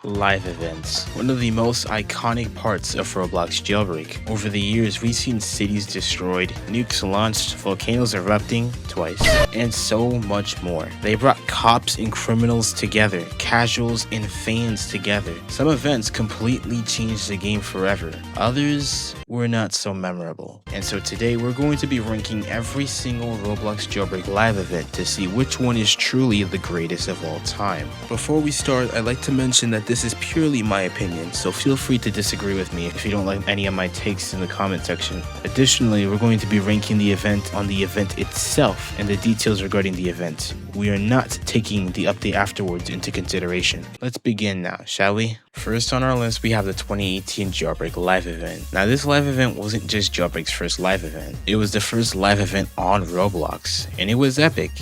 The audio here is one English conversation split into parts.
Live events, one of the most iconic parts of Roblox Jailbreak. Over the years, we've seen cities destroyed, nukes launched, volcanoes erupting twice, and so much more. They brought cops and criminals together, casuals and fans together. Some events completely changed the game forever. Others were not so memorable. And so today we're going to be ranking every single Roblox Jailbreak live event to see which one is truly the greatest of all time. Before we start, I'd like to mention that this is purely my opinion, so feel free to disagree with me if you don't like any of my takes in the comment section. Additionally, we're going to be ranking the event on the event itself and the details regarding the event. We are not taking the update afterwards into consideration. Let's begin now, shall we? First on our list, we have the 2018 Jailbreak live event. Now, this live event wasn't just Jailbreak's first live event. It was the first live event on Roblox, and it was epic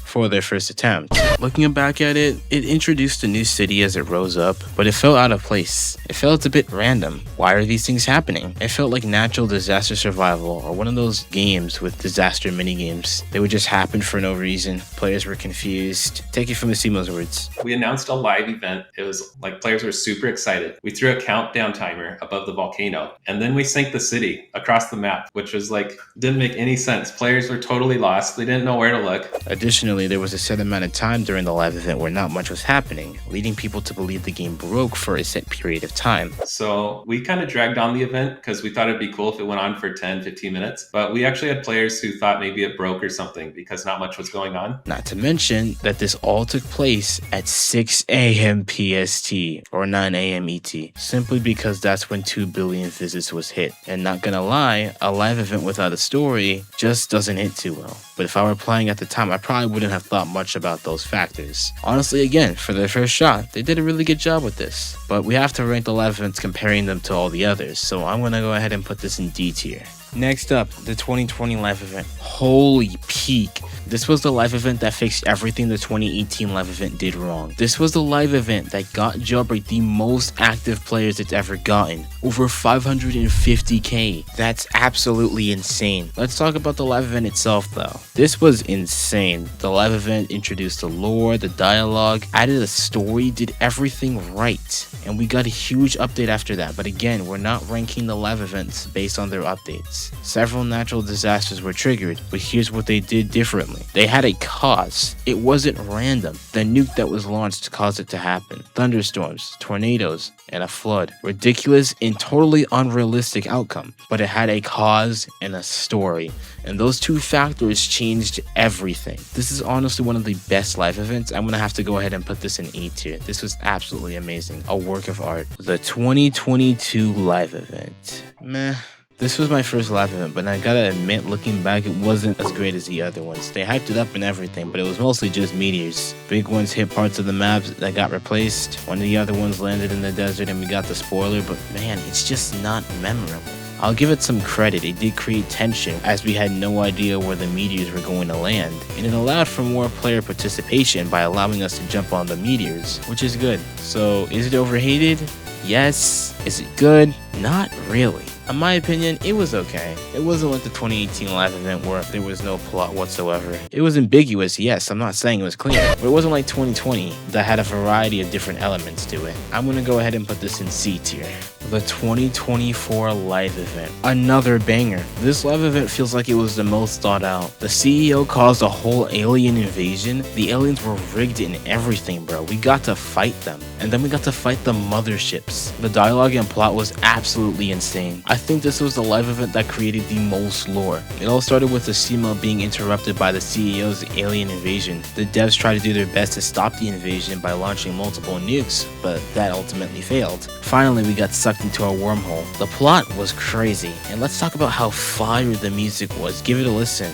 for their first attempt. Looking back at it, it introduced a new city as it rose up, but it felt out of place. It felt a bit random. Why are these things happening? It felt like natural disaster survival or one of those games with disaster minigames. They would just happen for no reason. Players were confused. Take it from Asimo's words. We announced a live event. It was like players were super excited. We threw a countdown timer above the volcano, and then we sank the city across the map, which was like, didn't make any sense. Players were totally lost. They didn't know where to look. Additionally, there was a set amount of time during the live event where not much was happening, leading people to believe the game broke for a set period of time. So we kind of dragged on the event because we thought it'd be cool if it went on for 10-15 minutes, but we actually had players who thought maybe it broke or something because not much was going on. Not to mention that this all took place at 6 a.m. PST or 9 a.m. ET, simply because that's when 2 billion visits was hit. And not gonna lie, a live event without a story just doesn't hit too well. But if I were playing at the time, I probably wouldn't have thought much about those factors. Honestly, again, for their first shot, they did a really good job with this. But we have to rank the live events comparing them to all the others, so I'm gonna go ahead and put this in D tier. Next up, the 2020 live event. Holy peak. This was the live event that fixed everything the 2018 live event did wrong. This was the live event that got Jailbreak the most active players it's ever gotten. Over 550k. That's absolutely insane. Let's talk about the live event itself though. This was insane. The live event introduced the lore, the dialogue, added a story, did everything right. And we got a huge update after that. But again, we're not ranking the live events based on their updates. Several natural disasters were triggered, but here's what they did differently. They had a cause. It wasn't random. The nuke that was launched caused it to happen. Thunderstorms, tornadoes, and a flood. Ridiculous and totally unrealistic outcome, but it had a cause and a story. And those two factors changed everything. This is honestly one of the best live events. I'm gonna have to go ahead and put this in A tier. This was absolutely amazing. A work of art. The 2022 live event. Meh. This was my first live event, but I gotta admit, looking back, it wasn't as great as the other ones. They hyped it up and everything, but it was mostly just meteors. Big ones hit parts of the maps that got replaced. One of the other ones landed in the desert and we got the spoiler, but man, it's just not memorable. I'll give it some credit, it did create tension as we had no idea where the meteors were going to land, and it allowed for more player participation by allowing us to jump on the meteors, which is good. So, is it overhated? Yes. Is it good? Not really. In my opinion, it was okay. It wasn't like the 2018 live event where there was no plot whatsoever. It was ambiguous, yes, I'm not saying it was clear, but it wasn't like 2020 that had a variety of different elements to it. I'm gonna go ahead and put this in C tier. The 2024 live event. Another banger. This live event feels like it was the most thought out. The CEO caused a whole alien invasion. The aliens were rigged and everything, bro. We got to fight them. And then we got to fight the motherships. The dialogue and plot was absolutely insane. I think this was the live event that created the most lore. It all started with Asimo being interrupted by the CEO's alien invasion. The devs tried to do their best to stop the invasion by launching multiple nukes, but that ultimately failed. Finally, we got sucked into a wormhole. The plot was crazy, and let's talk about how fire the music was. Give it a listen.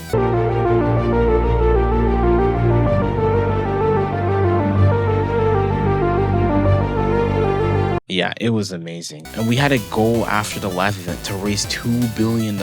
Yeah, it was amazing. And we had a goal after the live event to raise $2 billion.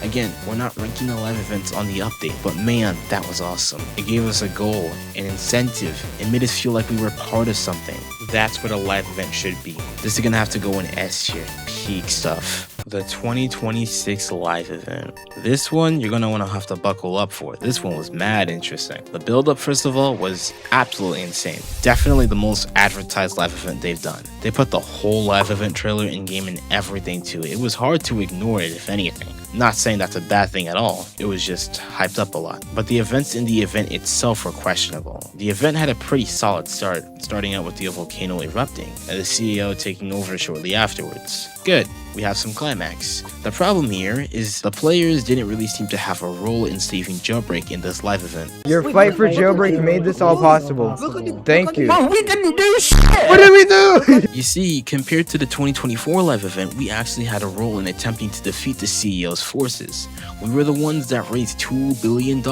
Again, we're not ranking the live events on the update, but man, that was awesome. It gave us a goal, an incentive. It made us feel like we were part of something. That's what a live event should be. This is gonna have to go in S tier. Peak stuff. The 2026 live event. This one you're gonna wanna have to buckle up for. This one was mad interesting. The build-up, first of all, was absolutely insane. Definitely the most advertised live event they've done. They put the whole live event trailer in-game and everything to it. It was hard to ignore it, if anything. Not saying that's a bad thing at all, it was just hyped up a lot. But the events in the event itself were questionable. The event had a pretty solid start, starting out with the volcano erupting, and the CEO taking over shortly afterwards. Good, we have some climax. The problem here is the players didn't really seem to have a role in saving Jailbreak in this live event. Your fight for Jailbreak made this all possible. Thank you. We didn't do shit! What did we do? You see, compared to the 2024 live event, we actually had a role in attempting to defeat the CEO's forces. We were the ones that raised $2 billion.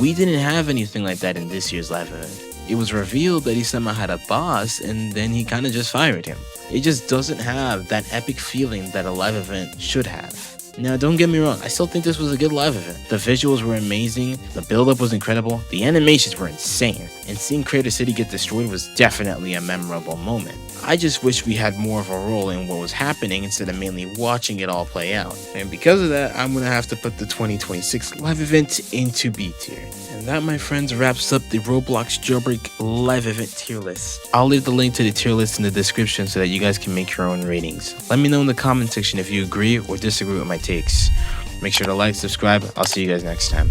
We didn't have anything like that in this year's live event. It was revealed that he somehow had a boss, and then he kind of just fired him. It just doesn't have that epic feeling that a live event should have. Now, don't get me wrong, I still think this was a good live event. The visuals were amazing, the build-up was incredible, the animations were insane, and seeing Crater City get destroyed was definitely a memorable moment. I just wish we had more of a role in what was happening instead of mainly watching it all play out. And because of that, I'm gonna have to put the 2026 live event into B tier. And that, my friends, wraps up the Roblox Jailbreak live event tier list. I'll leave the link to the tier list in the description so that you guys can make your own ratings. Let me know in the comment section if you agree or disagree with my takes. Make sure to like, subscribe. I'll see you guys next time.